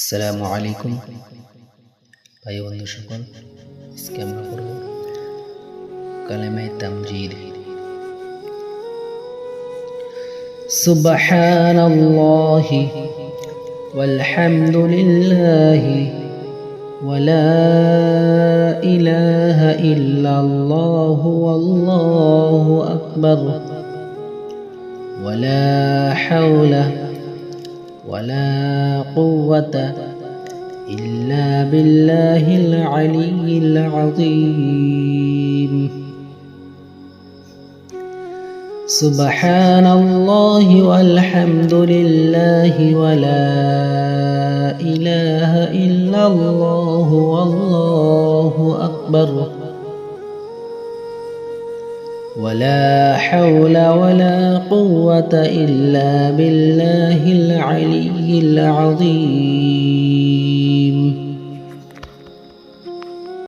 আসসালামু আলাইকুম ভাই বন্ধু সকল, আজকে আমরা পড়ব কালেমায়ে তামজিদ। সুবহানাল্লাহি ওয়াল হামদুলিল্লাহি ওয়া লা ইলাহা ইল্লাল্লাহু ওয়াল্লাহু আকবার ওয়া লা হাওলা ولا قوة إلا بالله العلي العظيم. سبحان الله والحمد لله ولا إله إلا الله والله أكبر ولا حول ولا قوة إلا بالله العلي العظيم.